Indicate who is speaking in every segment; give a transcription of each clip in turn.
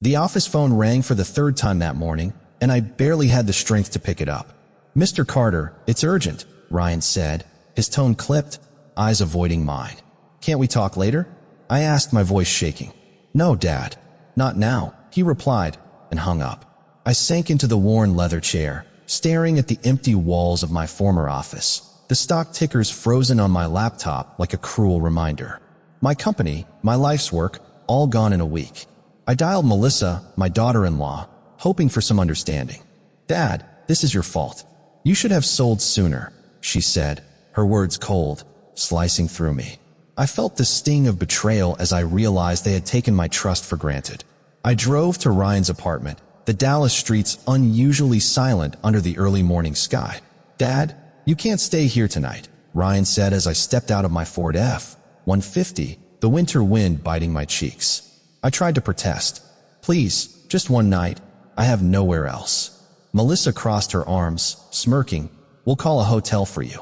Speaker 1: The office phone rang for the third time that morning, and I barely had the strength to pick it up. "Mr. Carter, it's urgent," Ryan said, his tone clipped, eyes avoiding mine. "Can't we talk later?" I asked, my voice shaking. "No, Dad. Not now," he replied, and hung up. I sank into the worn leather chair, staring at the empty walls of my former office, the stock tickers frozen on my laptop like a cruel reminder. My company, my life's work, all gone in a week. I dialed Melissa, my daughter-in-law, hoping for some understanding. "Dad, this is your fault. You should have sold sooner," she said, her words cold, slicing through me. I felt the sting of betrayal as I realized they had taken my trust for granted. I drove to Ryan's apartment, the Dallas streets unusually silent under the early morning sky. "Dad, you can't stay here tonight," Ryan said as I stepped out of my Ford F-150, the winter wind biting my cheeks. I tried to protest. "Please, just one night. I have nowhere else." Melissa crossed her arms, smirking. "We'll call a hotel for you."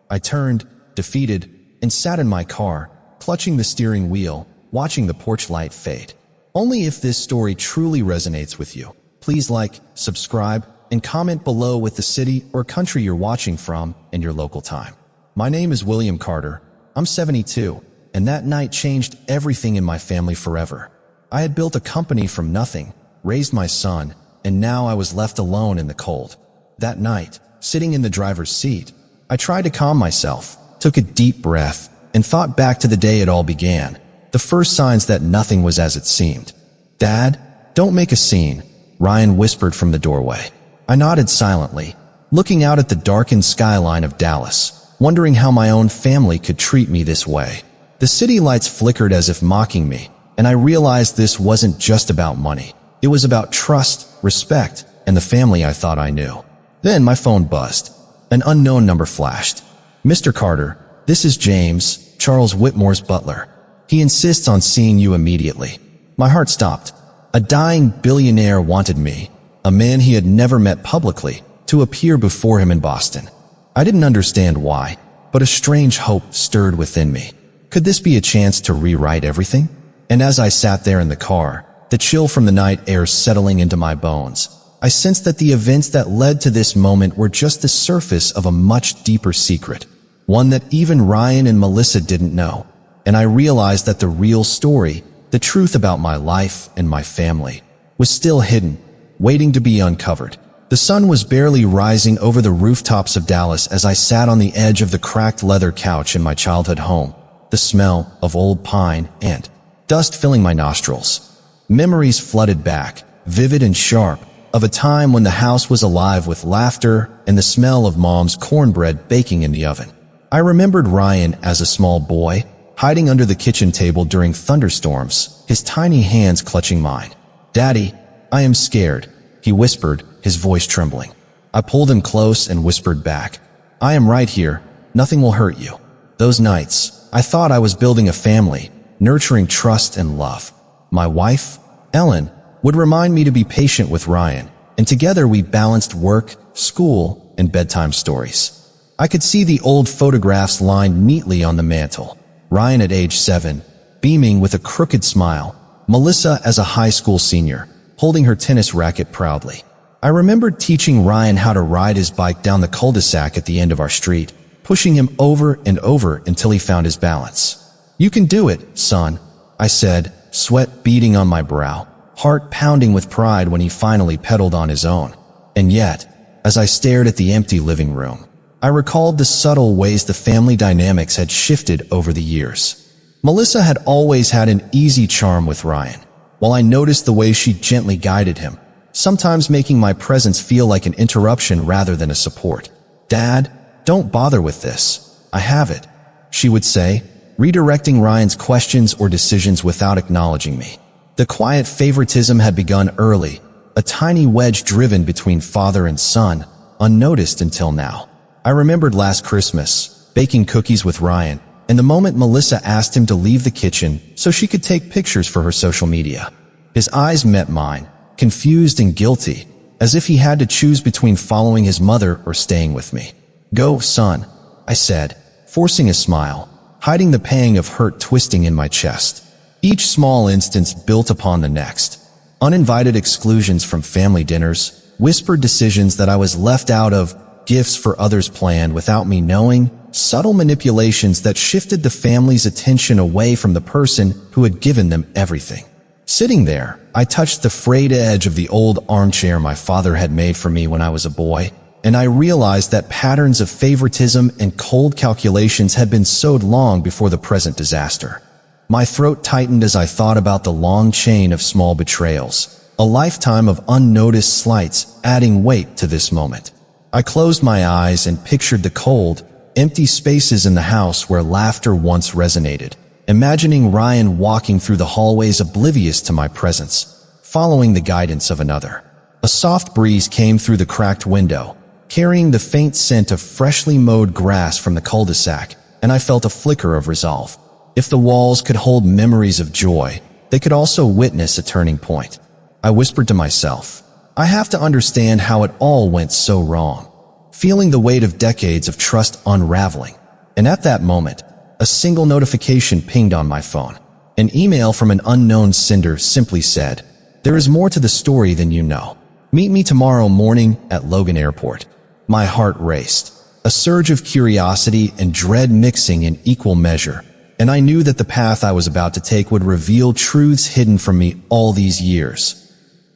Speaker 1: I turned, defeated, and sat in my car, clutching the steering wheel, watching the porch light fade. Only if this story truly resonates with you, please like, subscribe, and comment below with the city or country you're watching from and your local time. My name is William Carter. I'm 72, and that night changed everything in my family forever. I had built a company from nothing, raised my son, and now I was left alone in the cold. That night, sitting in the driver's seat, I tried to calm myself, took a deep breath, and thought back to the day it all began, the first signs that nothing was as it seemed. "Dad, don't make a scene," Ryan whispered from the doorway. I nodded silently, looking out at the darkened skyline of Dallas, wondering how my own family could treat me this way. The city lights flickered as if mocking me, and I realized this wasn't just about money. It was about trust, respect, and the family I thought I knew. Then my phone buzzed. An unknown number flashed. "Mr. Carter, this is James, Charles Whitmore's butler. He insists on seeing you immediately." My heart stopped. A dying billionaire wanted me, a man he had never met publicly, to appear before him in Boston. I didn't understand why, but a strange hope stirred within me. Could this be a chance to rewrite everything? And as I sat there in the car, the chill from the night air settling into my bones, I sensed that the events that led to this moment were just the surface of a much deeper secret, one that even Ryan and Melissa didn't know. And I realized that the real story, the truth about my life and my family, was still hidden, waiting to be uncovered. The sun was barely rising over the rooftops of Dallas as I sat on the edge of the cracked leather couch in my childhood home, the smell of old pine and dust filling my nostrils. Memories flooded back, vivid and sharp, of a time when the house was alive with laughter and the smell of Mom's cornbread baking in the oven. I remembered Ryan as a small boy, hiding under the kitchen table during thunderstorms, his tiny hands clutching mine. "Daddy, I am scared," he whispered, his voice trembling. I pulled him close and whispered back, "I am right here. Nothing will hurt you." Those nights, I thought I was building a family, nurturing trust and love. My wife, Ellen, would remind me to be patient with Ryan, and together we balanced work, school, and bedtime stories. I could see the old photographs lined neatly on the mantel. Ryan at age 7, beaming with a crooked smile. Melissa as a high school senior, holding her tennis racket proudly. I remembered teaching Ryan how to ride his bike down the cul-de-sac at the end of our street, pushing him over and over until he found his balance. "You can do it, son," I said, sweat beading on my brow, heart pounding with pride when he finally pedaled on his own. And yet, as I stared at the empty living room, I recalled the subtle ways the family dynamics had shifted over the years. Melissa had always had an easy charm with Ryan, while I noticed the way she gently guided him, sometimes making my presence feel like an interruption rather than a support. "Dad, don't bother with this. I have it," she would say, redirecting Ryan's questions or decisions without acknowledging me. The quiet favoritism had begun early, a tiny wedge driven between father and son, unnoticed until now. I remembered last Christmas, baking cookies with Ryan, and the moment Melissa asked him to leave the kitchen so she could take pictures for her social media. His eyes met mine, confused and guilty, as if he had to choose between following his mother or staying with me. "Go, son," I said, forcing a smile, hiding the pang of hurt twisting in my chest. Each small instance built upon the next. uninvited exclusions from family dinners, whispered decisions that I was left out of, gifts for others planned without me knowing, subtle manipulations that shifted the family's attention away from the person who had given them everything. Sitting there, I touched the frayed edge of the old armchair my father had made for me when I was a boy, and I realized that patterns of favoritism and cold calculations had been sowed long before the present disaster. My throat tightened as I thought about the long chain of small betrayals, a lifetime of unnoticed slights adding weight to this moment. I closed my eyes and pictured the cold, empty spaces in the house where laughter once resonated, imagining Ryan walking through the hallways oblivious to my presence, following the guidance of another. A soft breeze came through the cracked window, carrying the faint scent of freshly mowed grass from the cul-de-sac, and I felt a flicker of resolve. If the walls could hold memories of joy, they could also witness a turning point. I whispered to myself, I have to understand how it all went so wrong, feeling the weight of decades of trust unraveling. And at that moment, a single notification pinged on my phone. An email from an unknown sender simply said, "There is more to the story than you know. Meet me tomorrow morning at Logan Airport." My heart raced, a surge of curiosity and dread mixing in equal measure, and I knew that the path I was about to take would reveal truths hidden from me all these years.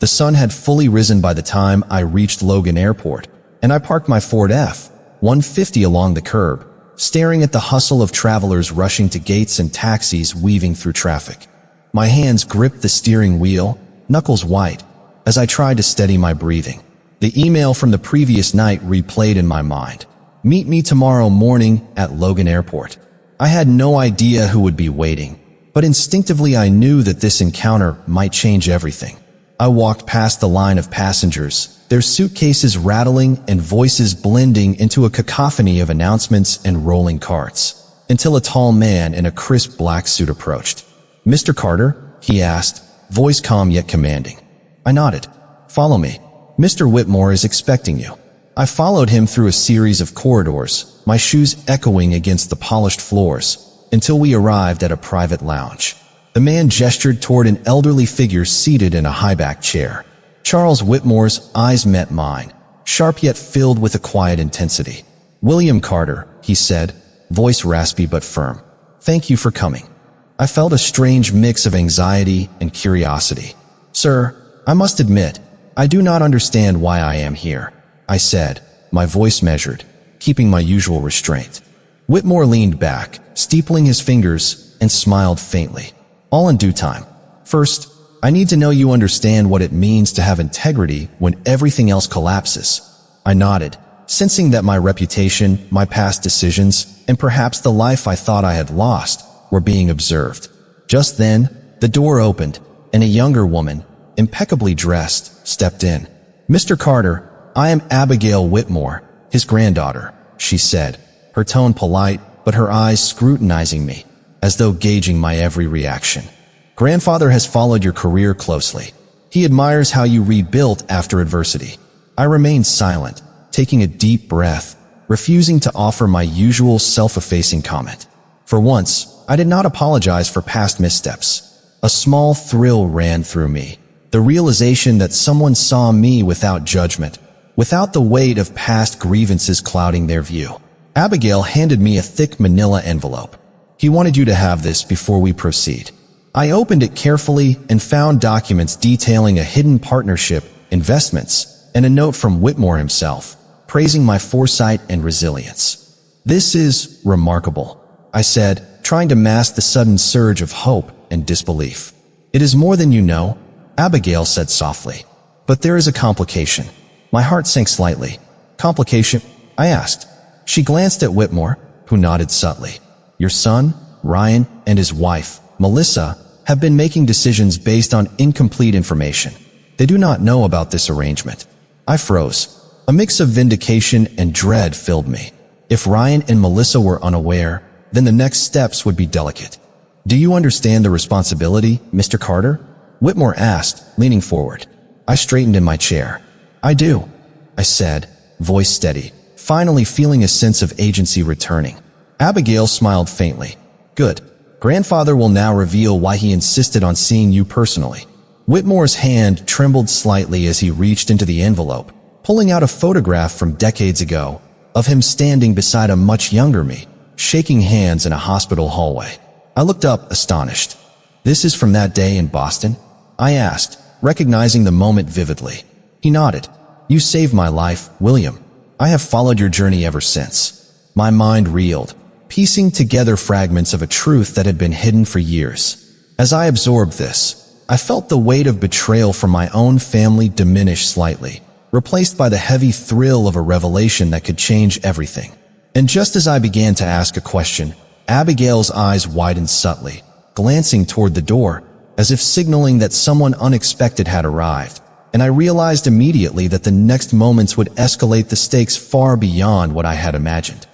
Speaker 1: The sun had fully risen by the time I reached Logan Airport, and I parked my Ford F-150 along the curb, staring at the hustle of travelers rushing to gates and taxis weaving through traffic. My hands gripped the steering wheel, knuckles white, as I tried to steady my breathing. The email from the previous night replayed in my mind. Meet me tomorrow morning at Logan Airport. I had no idea who would be waiting, but instinctively I knew that this encounter might change everything. I walked past the line of passengers, their suitcases rattling and voices blending into a cacophony of announcements and rolling carts, until a tall man in a crisp black suit approached. "Mr. Carter?" he asked, voice calm yet commanding. I nodded. "Follow me. Mr. Whitmore is expecting you." I followed him through a series of corridors, my shoes echoing against the polished floors, until we arrived at a private lounge. The man gestured toward an elderly figure seated in a high-backed chair. Charles Whitmore's eyes met mine, sharp yet filled with a quiet intensity. "William Carter," he said, voice raspy but firm. "Thank you for coming." I felt a strange mix of anxiety and curiosity. "Sir, I must admit, I do not understand why I am here," I said, my voice measured, keeping my usual restraint. Whitmore leaned back, steepling his fingers, and smiled faintly. "All in due time. First, I need to know you understand what it means to have integrity when everything else collapses." I nodded, sensing that my reputation, my past decisions, and perhaps the life I thought I had lost were being observed. Just then, the door opened, and a younger woman, impeccably dressed, stepped in. "Mr. Carter, I am Abigail Whitmore, his granddaughter," she said, her tone polite, but her eyes scrutinizing me, as though gauging my every reaction. "Grandfather has followed your career closely. He admires how you rebuilt after adversity." I remained silent, taking a deep breath, refusing to offer my usual self-effacing comment. For once, I did not apologize for past missteps. A small thrill ran through me, the realization that someone saw me without judgment, without the weight of past grievances clouding their view. Abigail handed me a thick manila envelope. "He wanted you to have this before we proceed." I opened it carefully and found documents detailing a hidden partnership, investments, and a note from Whitmore himself, praising my foresight and resilience. "This is remarkable," I said, trying to mask the sudden surge of hope and disbelief. "It is more than you know," Abigail said softly. "But there is a complication." My heart sank slightly. "Complication?" I asked. She glanced at Whitmore, who nodded subtly. "Your son, Ryan, and his wife, Melissa, have been making decisions based on incomplete information. They do not know about this arrangement." I froze. A mix of vindication and dread filled me. If Ryan and Melissa were unaware, then the next steps would be delicate. "Do you understand the responsibility, Mr. Carter?" Whitmore asked, leaning forward. I straightened in my chair. "I do," I said, voice steady, finally feeling a sense of agency returning. Abigail smiled faintly. "Good. Grandfather will now reveal why he insisted on seeing you personally." Whitmore's hand trembled slightly as he reached into the envelope, pulling out a photograph from decades ago of him standing beside a much younger me, shaking hands in a hospital hallway. I looked up, astonished. "This is from that day in Boston?" I asked, recognizing the moment vividly. He nodded. "You saved my life, William. I have followed your journey ever since." My mind reeled, piecing together fragments of a truth that had been hidden for years. As I absorbed this, I felt the weight of betrayal from my own family diminish slightly, replaced by the heavy thrill of a revelation that could change everything. And just as I began to ask a question, Abigail's eyes widened subtly, glancing toward the door, as if signaling that someone unexpected had arrived, and I realized immediately that the next moments would escalate the stakes far beyond what I had imagined.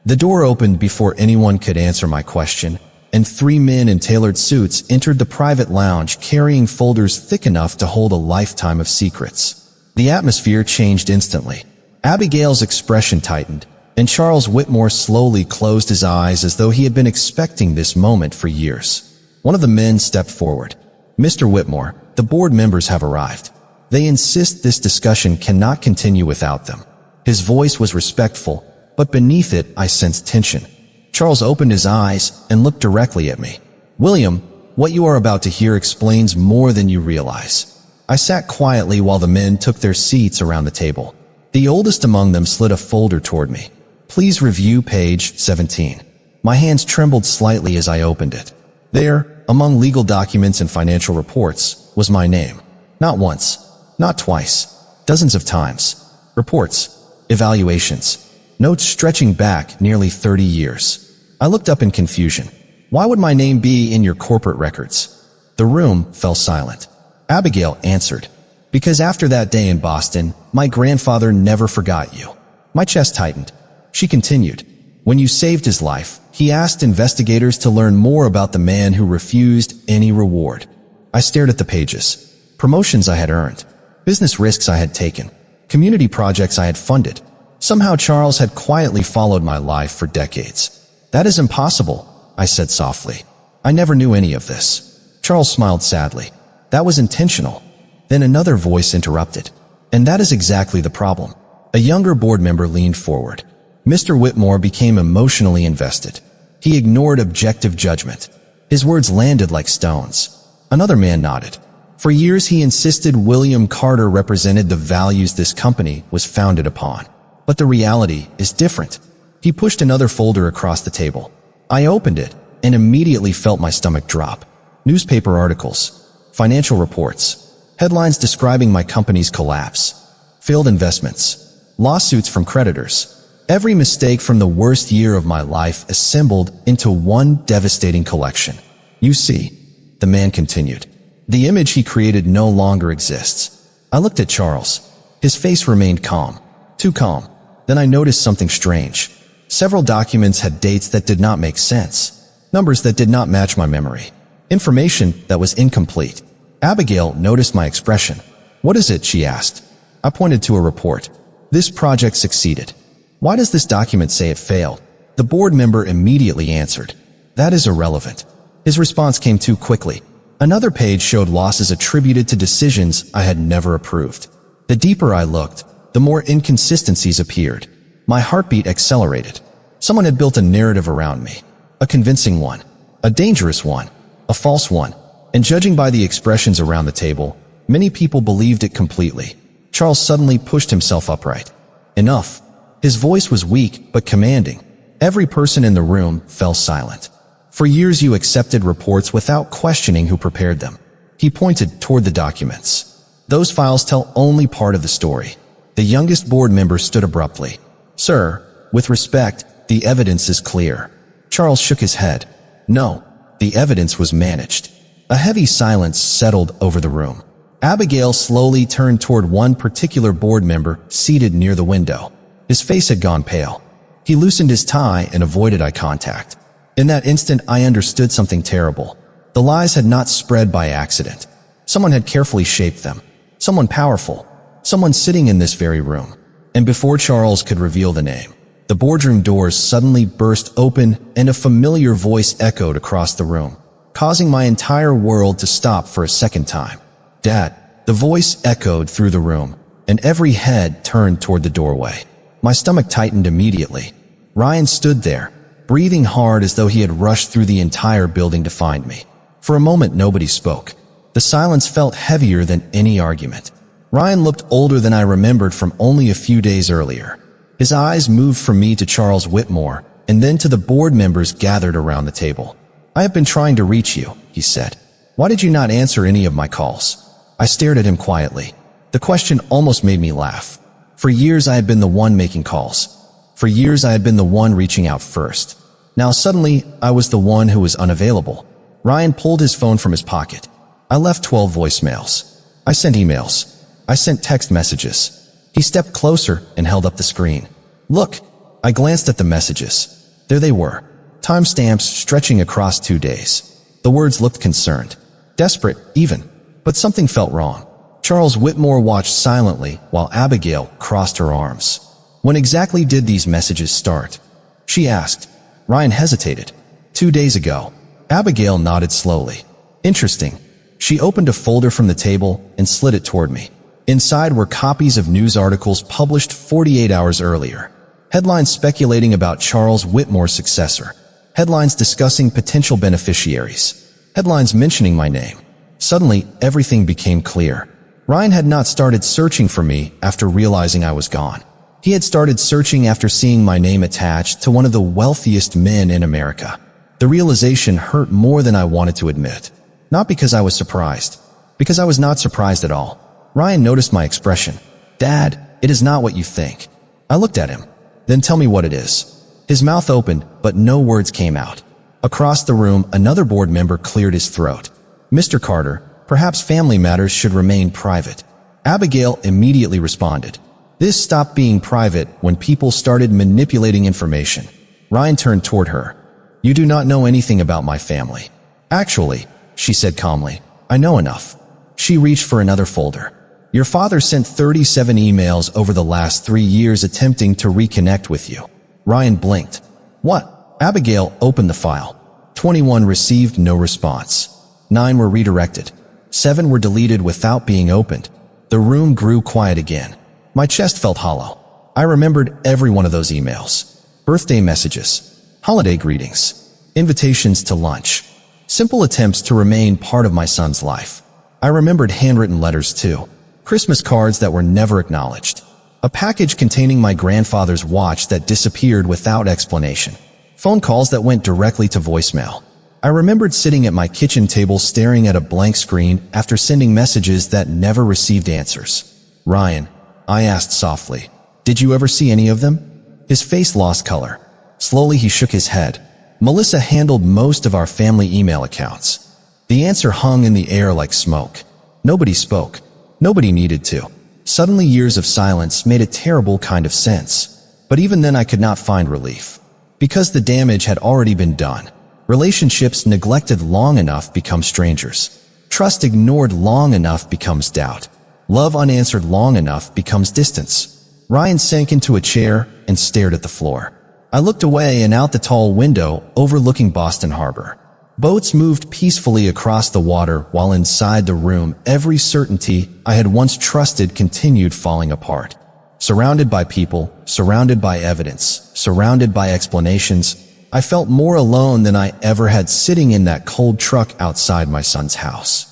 Speaker 1: The door opened before anyone could answer my question, and 3 men in tailored suits entered the private lounge carrying folders thick enough to hold a lifetime of secrets. The atmosphere changed instantly. Abigail's expression tightened, and Charles Whitmore slowly closed his eyes as though he had been expecting this moment for years. One of the men stepped forward. "Mr. Whitmore, the board members have arrived. They insist this discussion cannot continue without them." His voice was respectful, but beneath it I sensed tension. Charles opened his eyes and looked directly at me. "William, what you are about to hear explains more than you realize." I sat quietly while the men took their seats around the table. The oldest among them slid a folder toward me. "Please review page 17. My hands trembled slightly as I opened it. There, among legal documents and financial reports, was my name. Not once, not twice, dozens of times. Reports, evaluations, notes stretching back nearly 30 years. I looked up in confusion. Why would my name be in your corporate records? The room fell silent. Abigail answered, "Because after that day in Boston, my grandfather never forgot you." My chest tightened. She continued, "When you saved his life, he asked investigators to learn more about the man who refused any reward." I stared at the pages. Promotions I had earned, business risks I had taken, community projects I had funded. Somehow Charles had quietly followed my life for decades. "That is impossible," I said softly. "I never knew any of this." Charles smiled sadly. "That was intentional." Then another voice interrupted. "And that is exactly the problem." A younger board member leaned forward. Mr. Whitmore became emotionally invested. He ignored objective judgment. His words landed like stones. Another man nodded. For years he insisted William Carter represented the values this company was founded upon. But the reality is different. He pushed another folder across the table. I opened it and immediately felt my stomach drop. Newspaper articles, financial reports, headlines describing my company's collapse, failed investments, lawsuits from creditors. Every mistake from the worst year of my life assembled into one devastating collection. "You see," the man continued, "the image he created no longer exists." I looked at Charles. His face remained calm, too calm. Then I noticed something strange. Several documents had dates that did not make sense, numbers that did not match my memory, information that was incomplete. Abigail noticed my expression. "What is it?" she asked. I pointed to a report. "This project succeeded." "Why does this document say it failed?" The board member immediately answered, "That is irrelevant." His response came too quickly. Another page showed losses attributed to decisions I had never approved. The deeper I looked, the more inconsistencies appeared. My heartbeat accelerated. Someone had built a narrative around me. A convincing one. A dangerous one. A false one. And judging by the expressions around the table, many people believed it completely. Charles suddenly pushed himself upright. "Enough." His voice was weak but commanding. Every person in the room fell silent. "For years you accepted reports without questioning who prepared them." He pointed toward the documents. "Those files tell only part of the story." The youngest board member stood abruptly. "Sir, with respect, the evidence is clear." Charles shook his head. "No, the evidence was managed." A heavy silence settled over the room. Abigail slowly turned toward one particular board member seated near the window. His face had gone pale. He loosened his tie and avoided eye contact. In that instant, I understood something terrible. The lies had not spread by accident. Someone had carefully shaped them. Someone powerful. Someone sitting in this very room. And before Charles could reveal the name, the boardroom doors suddenly burst open and a familiar voice echoed across the room, causing my entire world to stop for a second time. Dad, the voice echoed through the room, and every head turned toward the doorway. My stomach tightened immediately. Ryan stood there, breathing hard as though he had rushed through the entire building to find me. For a moment, nobody spoke. The silence felt heavier than any argument. Ryan looked older than I remembered from only a few days earlier. His eyes moved from me to Charles Whitmore, and then to the board members gathered around the table. "I have been trying to reach you," he said. "Why did you not answer any of my calls?" I stared at him quietly. The question almost made me laugh. For years I had been the one making calls. For years I had been the one reaching out first. Now suddenly I was the one who was unavailable. Ryan pulled his phone from his pocket. I left 12 voicemails. I sent emails. I sent text messages. He stepped closer and held up the screen. "Look." I glanced at the messages. There they were. Timestamps stretching across 2 days. The words looked concerned. Desperate, even. But something felt wrong. Charles Whitmore watched silently while Abigail crossed her arms. "When exactly did these messages start?" she asked. Ryan hesitated. 2 days ago." Abigail nodded slowly. "Interesting." She opened a folder from the table and slid it toward me. Inside were copies of news articles published 48 hours earlier. Headlines speculating about Charles Whitmore's successor. Headlines discussing potential beneficiaries. Headlines mentioning my name. Suddenly, everything became clear. Ryan had not started searching for me after realizing I was gone. He had started searching after seeing my name attached to one of the wealthiest men in America. The realization hurt more than I wanted to admit. Not because I was surprised, because I was not surprised at all. Ryan noticed my expression. "Dad, it is not what you think." I looked at him. "Then tell me what it is." His mouth opened, but no words came out. Across the room, another board member cleared his throat. "Mr. Carter, perhaps family matters should remain private." Abigail immediately responded. "This stopped being private when people started manipulating information." Ryan turned toward her. "You do not know anything about my family." "Actually," she said calmly, "I know enough." She reached for another folder. "Your father sent 37 emails over the last 3 years attempting to reconnect with you." Ryan blinked. "What?" Abigail opened the file. 21 received no response. 9 were redirected. 7 were deleted without being opened. The room grew quiet again. My chest felt hollow. I remembered every one of those emails. Birthday messages, holiday greetings, invitations to lunch, simple attempts to remain part of my son's life. I remembered handwritten letters too, Christmas cards that were never acknowledged, a package containing my grandfather's watch that disappeared without explanation, phone calls that went directly to voicemail. I remembered sitting at my kitchen table staring at a blank screen after sending messages that never received answers. "Ryan," I asked softly, "did you ever see any of them?" His face lost color. Slowly he shook his head. "Melissa handled most of our family email accounts." The answer hung in the air like smoke. Nobody spoke. Nobody needed to. Suddenly years of silence made a terrible kind of sense. But even then I could not find relief. Because the damage had already been done. Relationships neglected long enough become strangers. Trust ignored long enough becomes doubt. Love unanswered long enough becomes distance. Ryan sank into a chair and stared at the floor. I looked away and out the tall window overlooking Boston Harbor. Boats moved peacefully across the water while inside the room every certainty I had once trusted continued falling apart. Surrounded by people, surrounded by evidence, surrounded by explanations, I felt more alone than I ever had sitting in that cold truck outside my son's house.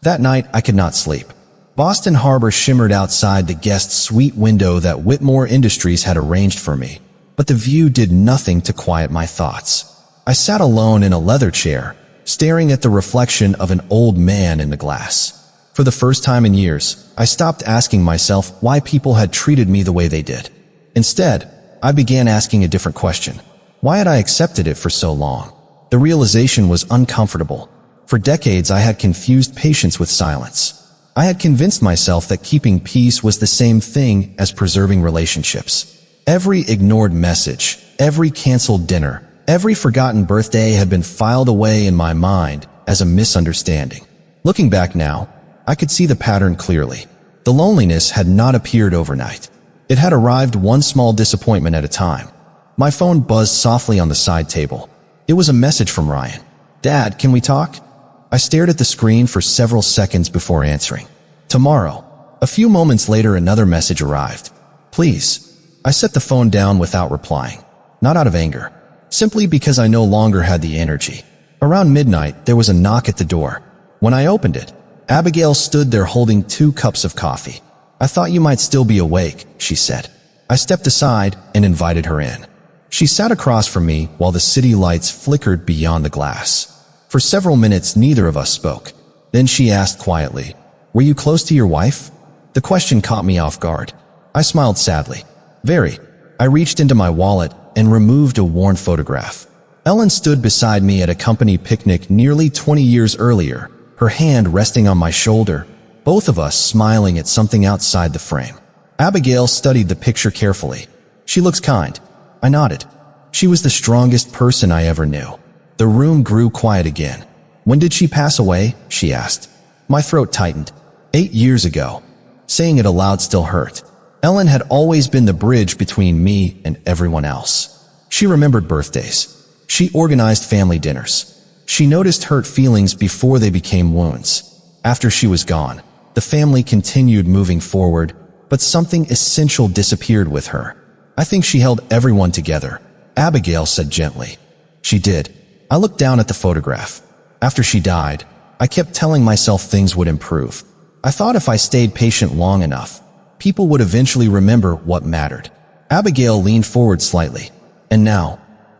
Speaker 1: That night I could not sleep. Boston Harbor shimmered outside the guest suite window that Whitmore Industries had arranged for me, but the view did nothing to quiet my thoughts. I sat alone in a leather chair, staring at the reflection of an old man in the glass. For the first time in years, I stopped asking myself why people had treated me the way they did. Instead, I began asking a different question. Why had I accepted it for so long? The realization was uncomfortable. For decades, I had confused patience with silence. I had convinced myself that keeping peace was the same thing as preserving relationships. Every ignored message, every canceled dinner, every forgotten birthday had been filed away in my mind as a misunderstanding. Looking back now, I could see the pattern clearly. The loneliness had not appeared overnight. It had arrived one small disappointment at a time. My phone buzzed softly on the side table. It was a message from Ryan. "Dad, can we talk?" I stared at the screen for several seconds before answering. Tomorrow. A few moments later, another message arrived. Please. I set the phone down without replying. Not out of anger. Simply because I no longer had the energy. Around midnight, there was a knock at the door. When I opened it, Abigail stood there holding 2 cups of coffee. I thought you might still be awake, she said. I stepped aside and invited her in. She sat across from me while the city lights flickered beyond the glass. For several minutes, neither of us spoke. Then she asked quietly, "Were you close to your wife?" The question caught me off guard. I smiled sadly. Very. I reached into my wallet and removed a worn photograph. Ellen stood beside me at a company picnic nearly 20 years earlier, her hand resting on my shoulder, both of us smiling at something outside the frame. Abigail studied the picture carefully. "She looks kind." I nodded. She was the strongest person I ever knew. The room grew quiet again. "When did she pass away?" she asked. My throat tightened. 8 years ago. Saying it aloud still hurt. Ellen had always been the bridge between me and everyone else. She remembered birthdays. She organized family dinners. She noticed hurt feelings before they became wounds. After she was gone, the family continued moving forward, but something essential disappeared with her. "I think she held everyone together," Abigail said gently. She did. I looked down at the photograph. After she died, I kept telling myself things would improve. I thought if I stayed patient long enough, people would eventually remember what mattered. Abigail leaned forward slightly. And now,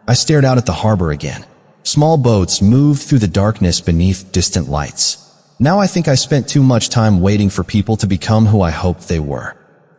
Speaker 1: I stared out at the harbor again. Small boats moved through the darkness beneath distant lights. Now I think I spent too much time waiting for people to become who I hoped they were.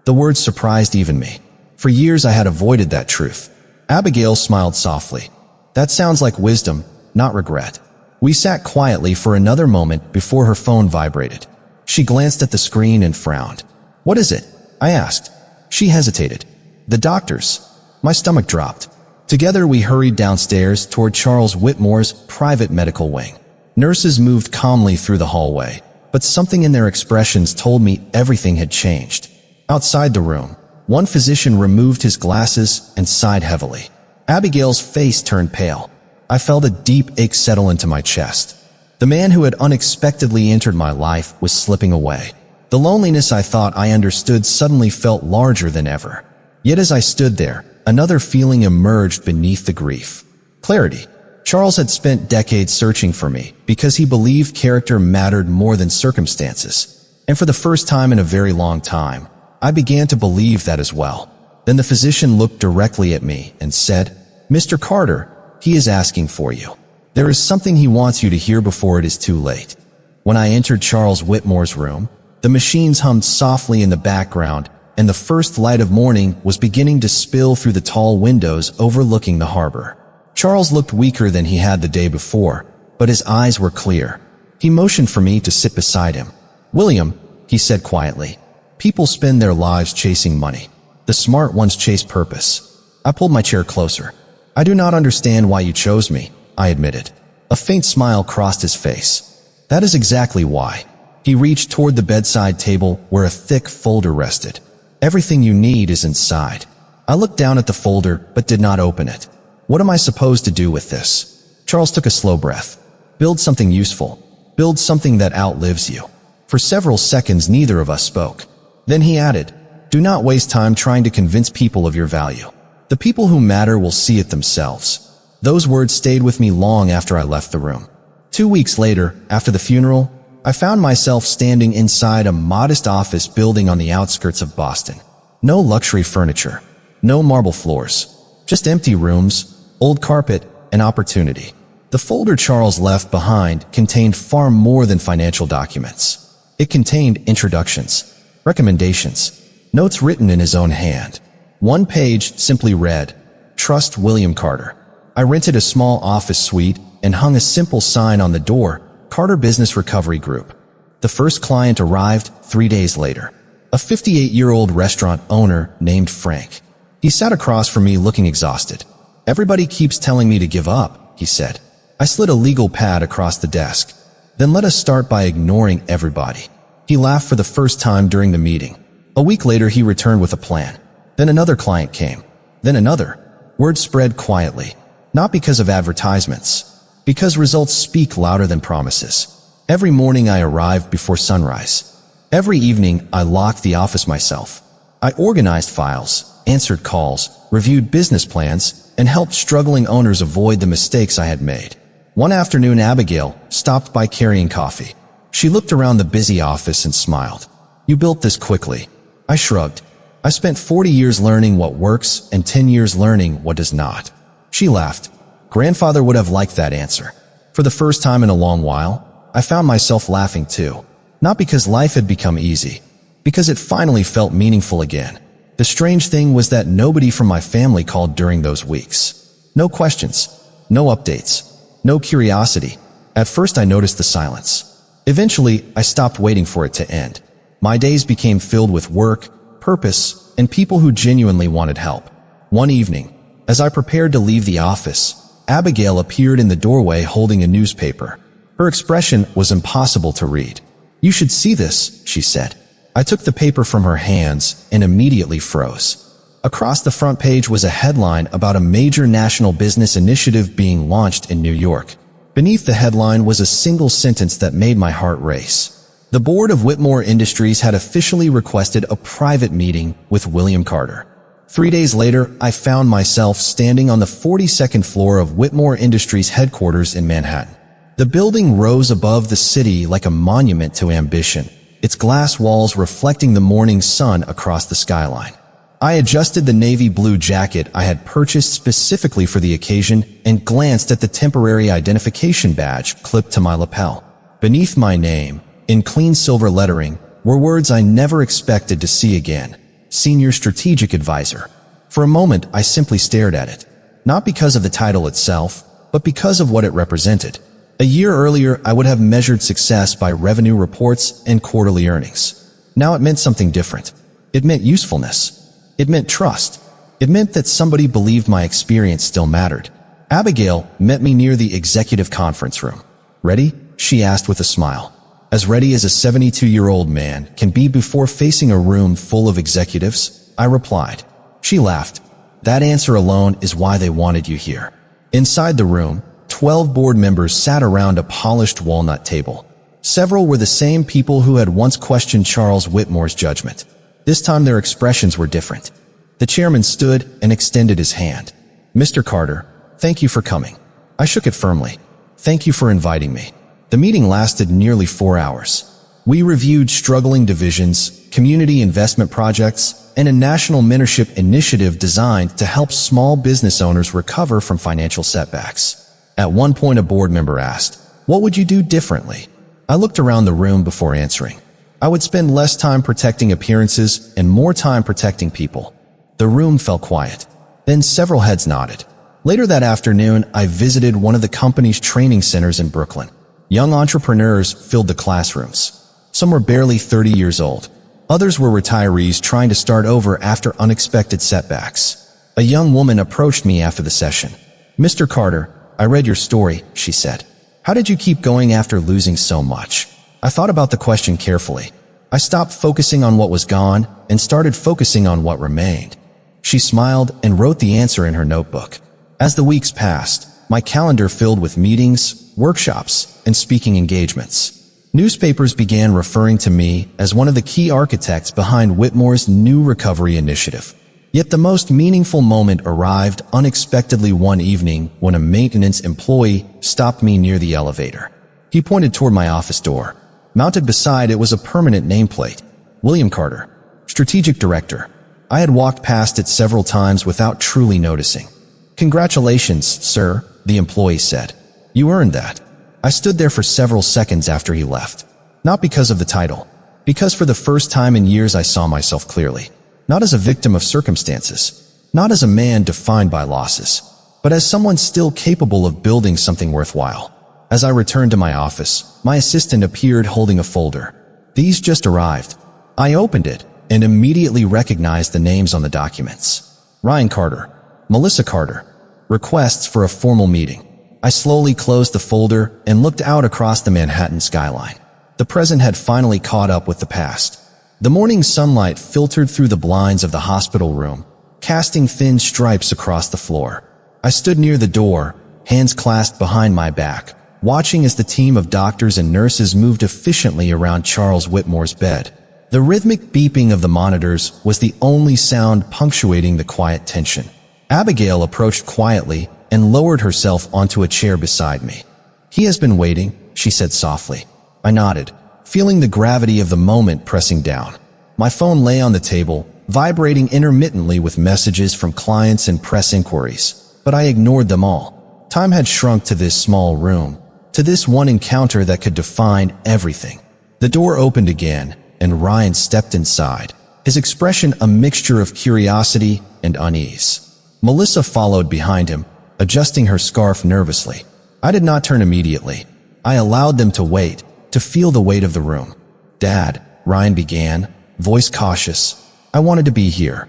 Speaker 1: The words surprised even me. For years I had avoided that truth. Abigail smiled softly. "That sounds like wisdom, not regret." We sat quietly for another moment before her phone vibrated. She glanced at the screen and frowned. "What is it?" I asked. She hesitated. "The doctors." My stomach dropped. Together we hurried downstairs toward Charles Whitmore's private medical wing. Nurses moved calmly through the hallway, but something in their expressions told me everything had changed. Outside the room, one physician removed his glasses and sighed heavily. Abigail's face turned pale. I felt a deep ache settle into my chest. The man who had unexpectedly entered my life was slipping away. The loneliness I thought I understood suddenly felt larger than ever. Yet as I stood there, another feeling emerged beneath the grief. Clarity. Charles had spent decades searching for me because he believed character mattered more than circumstances. And for the first time in a very long time, I began to believe that as well. Then the physician looked directly at me and said, "Mr. Carter, he is asking for you. There is something he wants you to hear before it is too late." When I entered Charles Whitmore's room, the machines hummed softly in the background, and the first light of morning was beginning to spill through the tall windows overlooking the harbor. Charles looked weaker than he had the day before, but his eyes were clear. He motioned for me to sit beside him. "William," he said quietly, "people spend their lives chasing money. The smart ones chase purpose." I pulled my chair closer. "I do not understand why you chose me," I admitted. A faint smile crossed his face. "That is exactly why." He reached toward the bedside table where a thick folder rested. "Everything you need is inside." I looked down at the folder but did not open it. What am I supposed to do with this? Charles took a slow breath. "Build something useful. Build something that outlives you." For several seconds neither of us spoke. Then he added, "Do not waste time trying to convince people of your value. The people who matter will see it themselves." Those words stayed with me long after I left the room. 2 weeks later, after the funeral, I found myself standing inside a modest office building on the outskirts of Boston. No luxury furniture, no marble floors, just empty rooms, old carpet, and opportunity. The folder Charles left behind contained far more than financial documents. It contained introductions, recommendations, notes written in his own hand. One page simply read, "Trust William Carter." I rented a small office suite and hung a simple sign on the door, "Carter Business Recovery Group." The first client arrived 3 days later. A 58-year-old restaurant owner named Frank. He sat across from me looking exhausted. "Everybody keeps telling me to give up," he said. I slid a legal pad across the desk. "Then let us start by ignoring everybody." He laughed for the first time during the meeting. A week later he returned with a plan. Then another client came. Then another. Word spread quietly. Not because of advertisements. Because results speak louder than promises. Every morning I arrived before sunrise. Every evening, I locked the office myself. I organized files, answered calls, reviewed business plans, and helped struggling owners avoid the mistakes I had made. One afternoon, Abigail stopped by carrying coffee. She looked around the busy office and smiled. "You built this quickly." I shrugged. "I spent 40 years learning what works and 10 years learning what does not." She laughed. Grandfather would have liked that answer. For the first time in a long while, I found myself laughing too. Not because life had become easy, because it finally felt meaningful again. The strange thing was that nobody from my family called during those weeks. No questions, no updates, no curiosity. At first I noticed the silence. Eventually, I stopped waiting for it to end. My days became filled with work, purpose, and people who genuinely wanted help. One evening, as I prepared to leave the office, Abigail appeared in the doorway holding a newspaper. Her expression was impossible to read. "You should see this," she said. I took the paper from her hands and immediately froze. Across the front page was a headline about a major national business initiative being launched in New York. Beneath the headline was a single sentence that made my heart race. The board of Whitmore Industries had officially requested a private meeting with William Carter. 3 days later, I found myself standing on the 42nd floor of Whitmore Industries headquarters in Manhattan. The building rose above the city like a monument to ambition, its glass walls reflecting the morning sun across the skyline. I adjusted the navy blue jacket I had purchased specifically for the occasion and glanced at the temporary identification badge clipped to my lapel. Beneath my name, in clean silver lettering, were words I never expected to see again: Senior Strategic Advisor. For a moment, I simply stared at it. Not because of the title itself, but because of what it represented. A year earlier, I would have measured success by revenue reports and quarterly earnings. Now it meant something different. It meant usefulness. It meant trust. It meant that somebody believed my experience still mattered. Abigail met me near the executive conference room. "Ready?" she asked with a smile. "As ready as a 72-year-old man can be before facing a room full of executives," I replied. She laughed. "That answer alone is why they wanted you here." Inside the room, 12 board members sat around a polished walnut table. Several were the same people who had once questioned Charles Whitmore's judgment. This time their expressions were different. The chairman stood and extended his hand. "Mr. Carter, thank you for coming." I shook it firmly. "Thank you for inviting me." The meeting lasted nearly 4 hours. We reviewed struggling divisions, community investment projects, and a national mentorship initiative designed to help small business owners recover from financial setbacks. At one point, a board member asked, "What would you do differently?" I looked around the room before answering. I would spend less time protecting appearances and more time protecting people. The room fell quiet. Then several heads nodded. Later that afternoon, I visited one of the company's training centers in Brooklyn. Young entrepreneurs filled the classrooms. Some were barely 30 years old. Others were retirees trying to start over after unexpected setbacks. A young woman approached me after the session. "Mr. Carter, I read your story," she said. "How did you keep going after losing so much?" I thought about the question carefully. I stopped focusing on what was gone and started focusing on what remained. She smiled and wrote the answer in her notebook. As the weeks passed, my calendar filled with meetings, workshops, and speaking engagements. Newspapers began referring to me as one of the key architects behind Whitmore's new recovery initiative. Yet the most meaningful moment arrived unexpectedly one evening when a maintenance employee stopped me near the elevator. He pointed toward my office door. Mounted beside it was a permanent nameplate: William Carter, Strategic Director. I had walked past it several times without truly noticing. "Congratulations, sir," the employee said. "You earned that." I stood there for several seconds after he left. Not because of the title, because for the first time in years I saw myself clearly. Not as a victim of circumstances, not as a man defined by losses, but as someone still capable of building something worthwhile. As I returned to my office, my assistant appeared holding a folder. "These just arrived." I opened it and immediately recognized the names on the documents. Ryan Carter, Melissa Carter, requests for a formal meeting. I slowly closed the folder and looked out across the Manhattan skyline. The present had finally caught up with the past. The morning sunlight filtered through the blinds of the hospital room, casting thin stripes across the floor. I stood near the door, hands clasped behind my back, watching as the team of doctors and nurses moved efficiently around Charles Whitmore's bed. The rhythmic beeping of the monitors was the only sound punctuating the quiet tension. Abigail approached quietly and lowered herself onto a chair beside me. "He has been waiting," she said softly. I nodded, feeling the gravity of the moment pressing down. My phone lay on the table, vibrating intermittently with messages from clients and press inquiries, but I ignored them all. Time had shrunk to this small room, to this one encounter that could define everything. The door opened again, and Ryan stepped inside, his expression a mixture of curiosity and unease. Melissa followed behind him, adjusting her scarf nervously. I did not turn immediately. I allowed them to wait, to feel the weight of the room. "Dad," Ryan began, voice cautious, "I wanted to be here.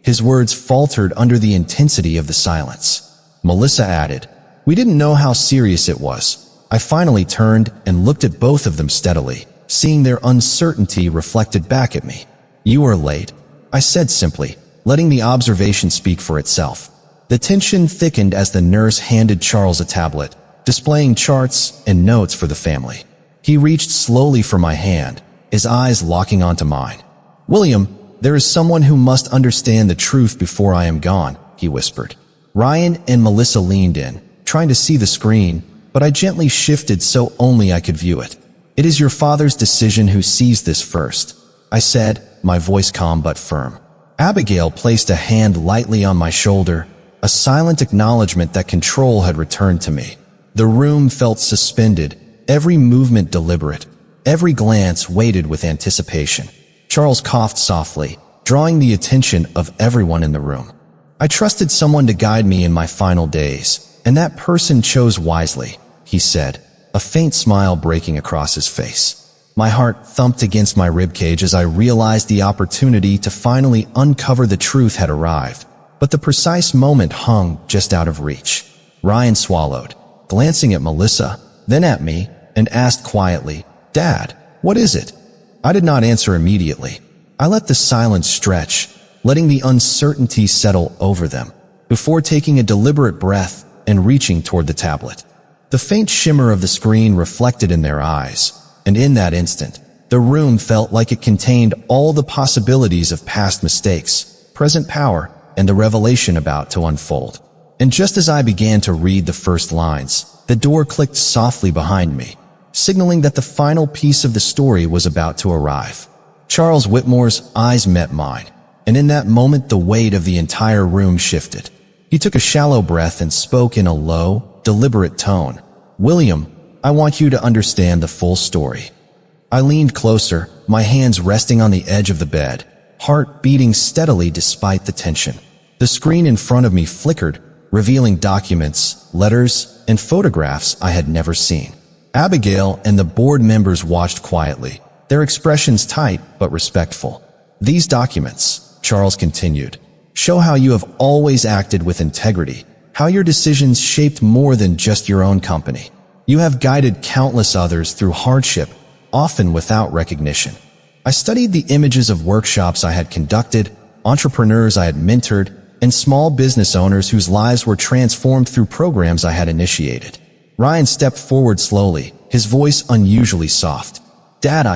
Speaker 1: His words faltered under the intensity of the silence. Melissa added, "We didn't know how serious it was." I finally turned and looked at both of them steadily, seeing their uncertainty reflected back at me. "You are late," I said simply, letting the observation speak for itself. The tension thickened as the nurse handed Charles a tablet, displaying charts and notes for the family. He reached slowly for my hand, his eyes locking onto mine. "William, there is someone who must understand the truth before I am gone," he whispered. Ryan and Melissa leaned in, trying to see the screen, but I gently shifted so only I could view it. "It is your father's decision who sees this first," I said, my voice calm but firm. Abigail placed a hand lightly on my shoulder, a silent acknowledgement that control had returned to me. The room felt suspended, every movement deliberate, every glance weighted with anticipation. Charles coughed softly, drawing the attention of everyone in the room. "I trusted someone to guide me in my final days, and that person chose wisely," he said, a faint smile breaking across his face. My heart thumped against my ribcage as I realized the opportunity to finally uncover the truth had arrived, but the precise moment hung just out of reach. Ryan swallowed, glancing at Melissa, then at me, and asked quietly, "Dad, what is it?" I did not answer immediately. I let the silence stretch, letting the uncertainty settle over them, before taking a deliberate breath and reaching toward the tablet. The faint shimmer of the screen reflected in their eyes, and in that instant, the room felt like it contained all the possibilities of past mistakes, present power, and the revelation about to unfold. And just as I began to read the first lines, the door clicked softly behind me, signaling that the final piece of the story was about to arrive. Charles Whitmore's eyes met mine, and in that moment the weight of the entire room shifted. He took a shallow breath and spoke in a low, deliberate tone. "William, I want you to understand the full story." I leaned closer, my hands resting on the edge of the bed, heart beating steadily despite the tension. The screen in front of me flickered, revealing documents, letters, and photographs I had never seen. Abigail and the board members watched quietly, their expressions tight but respectful. "These documents," Charles continued, "show how you have always acted with integrity, how your decisions shaped more than just your own company. You have guided countless others through hardship, often without recognition." I studied the images of workshops I had conducted, entrepreneurs I had mentored, and small business owners whose lives were transformed through programs I had initiated. Ryan stepped forward slowly, his voice unusually soft. "Dad,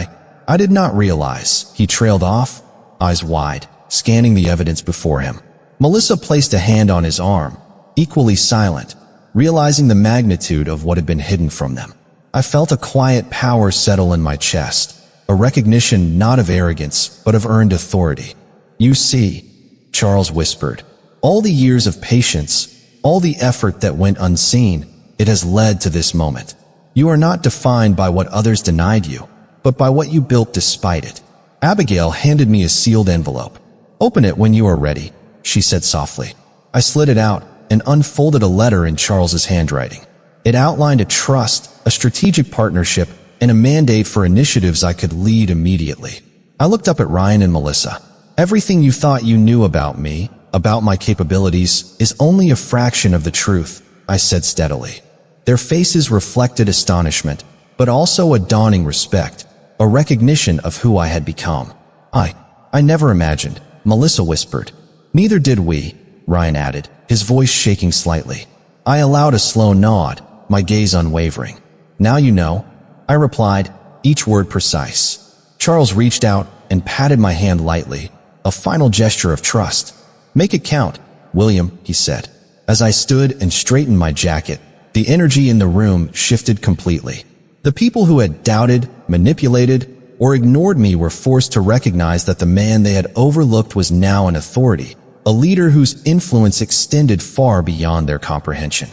Speaker 1: I did not realize," he trailed off, eyes wide, scanning the evidence before him. Melissa placed a hand on his arm, equally silent, realizing the magnitude of what had been hidden from them. I felt a quiet power settle in my chest, a recognition not of arrogance, but of earned authority. "You see," Charles whispered, "all the years of patience, all the effort that went unseen, it has led to this moment. You are not defined by what others denied you, but by what you built despite it." Abigail handed me a sealed envelope. "Open it when you are ready," she said softly. I slid it out and unfolded a letter in Charles's handwriting. It outlined a trust, a strategic partnership, and a mandate for initiatives I could lead immediately. I looked up at Ryan and Melissa. "Everything you thought you knew about me, about my capabilities, is only a fraction of the truth," I said steadily. Their faces reflected astonishment, but also a dawning respect, a recognition of who I had become. I never imagined," Melissa whispered. "Neither did we," Ryan added, his voice shaking slightly. I allowed a slow nod, my gaze unwavering. "Now you know," I replied, each word precise. Charles reached out and patted my hand lightly, a final gesture of trust. "Make it count, William," he said. As I stood and straightened my jacket, the energy in the room shifted completely. The people who had doubted, manipulated, or ignored me were forced to recognize that the man they had overlooked was now an authority, a leader whose influence extended far beyond their comprehension.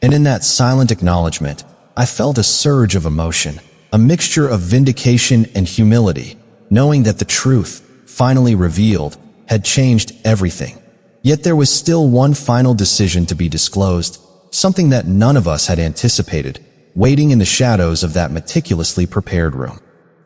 Speaker 1: And in that silent acknowledgement, I felt a surge of emotion, a mixture of vindication and humility, knowing that the truth, finally revealed, had changed everything. Yet there was still one final decision to be disclosed, something that none of us had anticipated, waiting in the shadows of that meticulously prepared room.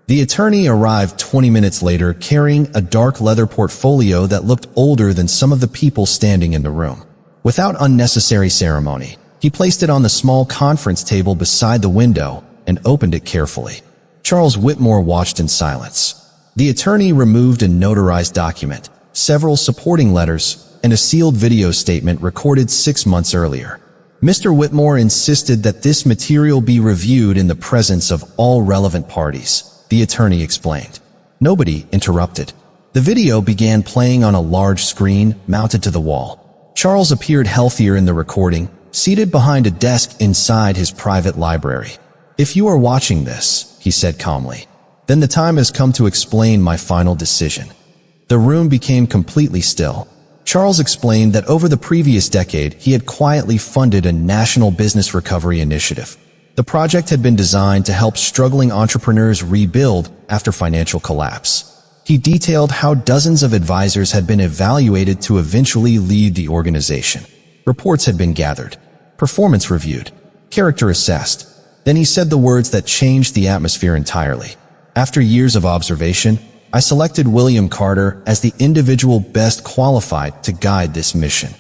Speaker 1: The attorney arrived 20 minutes later carrying a dark leather portfolio that looked older than some of the people standing in the room. Without unnecessary ceremony, he placed it on the small conference table beside the window and opened it carefully. Charles Whitmore watched in silence. The attorney removed a notarized document, several supporting letters, and a sealed video statement recorded 6 months earlier. Mr. Whitmore insisted that this material be reviewed in the presence of all relevant parties, the attorney explained. Nobody interrupted. The video began playing on a large screen mounted to the wall. Charles appeared healthier in the recording, seated behind a desk inside his private library. "If you are watching this," he said calmly, "then the time has come to explain my final decision." The room became completely still. Charles explained that over the previous decade, he had quietly funded a national business recovery initiative. The project had been designed to help struggling entrepreneurs rebuild after financial collapse. He detailed how dozens of advisors had been evaluated to eventually lead the organization. Reports had been gathered, performance reviewed, character assessed. Then he said the words that changed the atmosphere entirely. "After years of observation, I selected William Carter as the individual best qualified to guide this mission."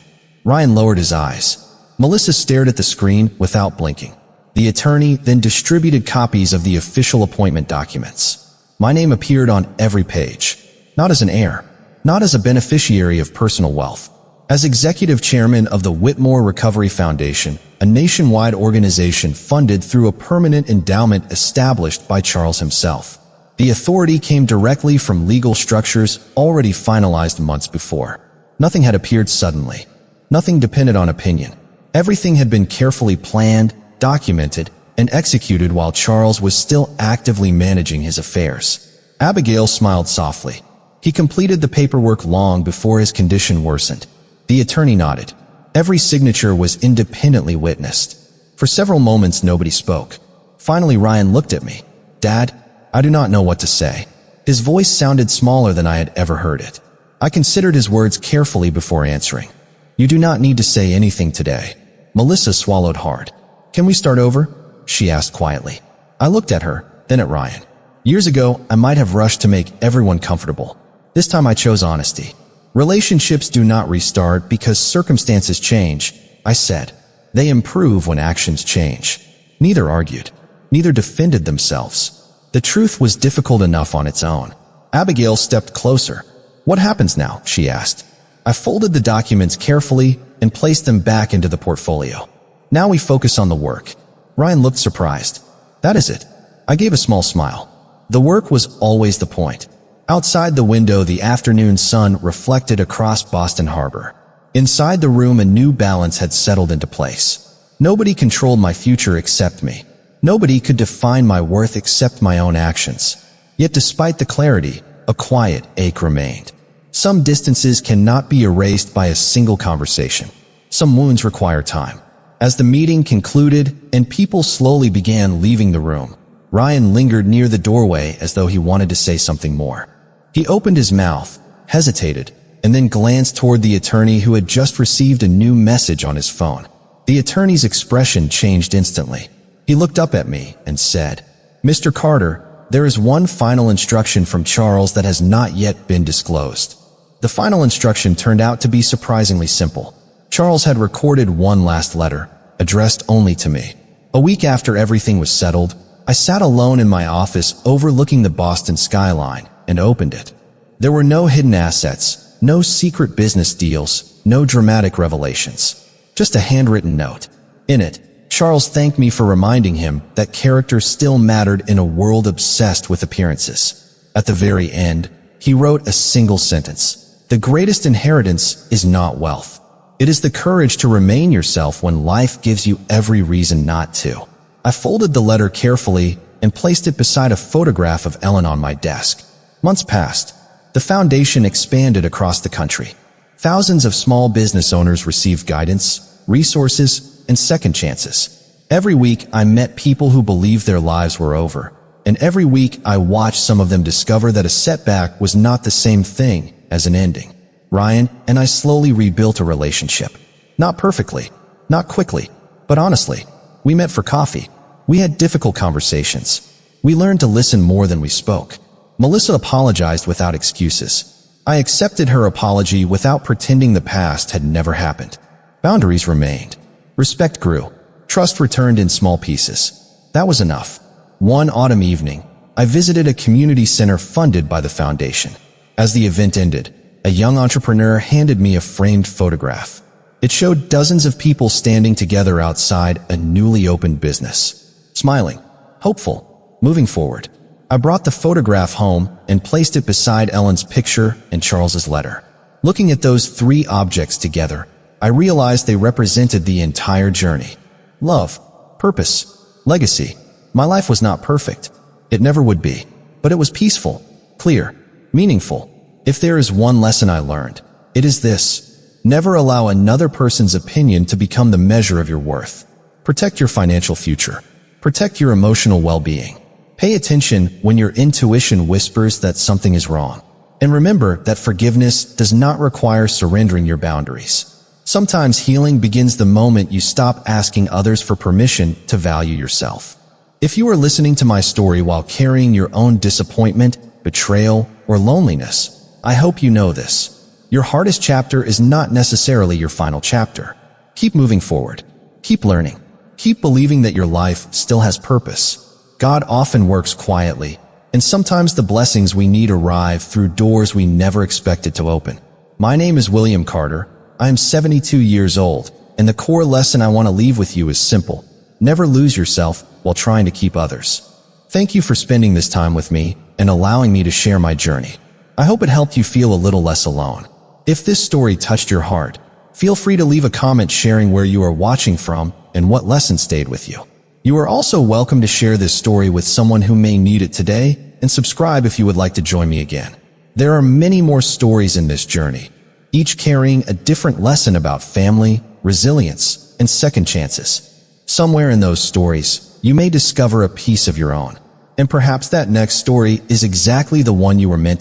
Speaker 1: Ryan lowered his eyes. Melissa stared at the screen without blinking. The attorney then distributed copies of the official appointment documents. My name appeared on every page, not as an heir, not as a beneficiary of personal wealth, as executive chairman of the Whitmore Recovery Foundation, a nationwide organization funded through a permanent endowment established by Charles himself. The authority came directly from legal structures already finalized months before. Nothing had appeared suddenly. Nothing depended on opinion. Everything had been carefully planned, documented, and executed while Charles was still actively managing his affairs. Abigail smiled softly. He completed the paperwork long before his condition worsened. The attorney nodded. Every signature was independently witnessed. For several moments nobody spoke. Finally Ryan looked at me. "Dad, I do not know what to say." His voice sounded smaller than I had ever heard it. I considered his words carefully before answering. "You do not need to say anything today." Melissa swallowed hard. "Can we start over?" she asked quietly. I looked at her, then at Ryan. Years ago, I might have rushed to make everyone comfortable. This time I chose honesty. "Relationships do not restart because circumstances change," I said. "They improve when actions change." Neither argued. Neither defended themselves. The truth was difficult enough on its own. Abigail stepped closer. "What happens now?" she asked. I folded the documents carefully and placed them back into the portfolio. "Now we focus on the work." Ryan looked surprised. "That is it." I gave a small smile. The work was always the point. Outside the window, the afternoon sun reflected across Boston Harbor. Inside the room, a new balance had settled into place. Nobody controlled my future except me. Nobody could define my worth except my own actions. Yet despite the clarity, a quiet ache remained. Some distances cannot be erased by a single conversation. Some wounds require time. As the meeting concluded and people slowly began leaving the room, Ryan lingered near the doorway as though he wanted to say something more. He opened his mouth, hesitated, and then glanced toward the attorney who had just received a new message on his phone. The attorney's expression changed instantly. He looked up at me and said, "Mr. Carter, there is one final instruction from Charles that has not yet been disclosed." The final instruction turned out to be surprisingly simple. Charles had recorded one last letter, addressed only to me. A week after everything was settled, I sat alone in my office overlooking the Boston skyline and opened it. There were no hidden assets, no secret business deals, no dramatic revelations. Just a handwritten note. In it, Charles thanked me for reminding him that character still mattered in a world obsessed with appearances. At the very end, he wrote a single sentence: "The greatest inheritance is not wealth. It is the courage to remain yourself when life gives you every reason not to." I folded the letter carefully and placed it beside a photograph of Ellen on my desk. Months passed. The foundation expanded across the country. Thousands of small business owners received guidance, resources, and second chances. Every week, I met people who believed their lives were over. And every week, I watched some of them discover that a setback was not the same thing as an ending. Ryan and I slowly rebuilt a relationship. Not perfectly, not quickly, but honestly. We met for coffee. We had difficult conversations. We learned to listen more than we spoke. Melissa apologized without excuses. I accepted her apology without pretending the past had never happened. Boundaries remained. Respect grew. Trust returned in small pieces. That was enough. One autumn evening, I visited a community center funded by the foundation. As the event ended, a young entrepreneur handed me a framed photograph. It showed dozens of people standing together outside a newly opened business, smiling, hopeful, moving forward. I brought the photograph home and placed it beside Ellen's picture and Charles's letter. Looking at those three objects together, I realized they represented the entire journey. Love, purpose, legacy. My life was not perfect. It never would be. But it was peaceful, clear, meaningful. If there is one lesson I learned, it is this: never allow another person's opinion to become the measure of your worth. Protect your financial future. Protect your emotional well-being. Pay attention when your intuition whispers that something is wrong. And remember that forgiveness does not require surrendering your boundaries. Sometimes healing begins the moment you stop asking others for permission to value yourself. If you are listening to my story while carrying your own disappointment, betrayal, or loneliness, I hope you know this. Your hardest chapter is not necessarily your final chapter. Keep moving forward. Keep learning. Keep believing that your life still has purpose. God often works quietly, and sometimes the blessings we need arrive through doors we never expected to open. My name is William Carter. I am 72 years old, and the core lesson I want to leave with you is simple: never lose yourself while trying to keep others. Thank you for spending this time with me and allowing me to share my journey. I hope it helped you feel a little less alone. If this story touched your heart, feel free to leave a comment sharing where you are watching from and what lesson stayed with you. You are also welcome to share this story with someone who may need it today, and subscribe if you would like to join me again. There are many more stories in this journey, each carrying a different lesson about family, resilience, and second chances. Somewhere in those stories, you may discover a piece of your own. And perhaps that next story is exactly the one you were meant to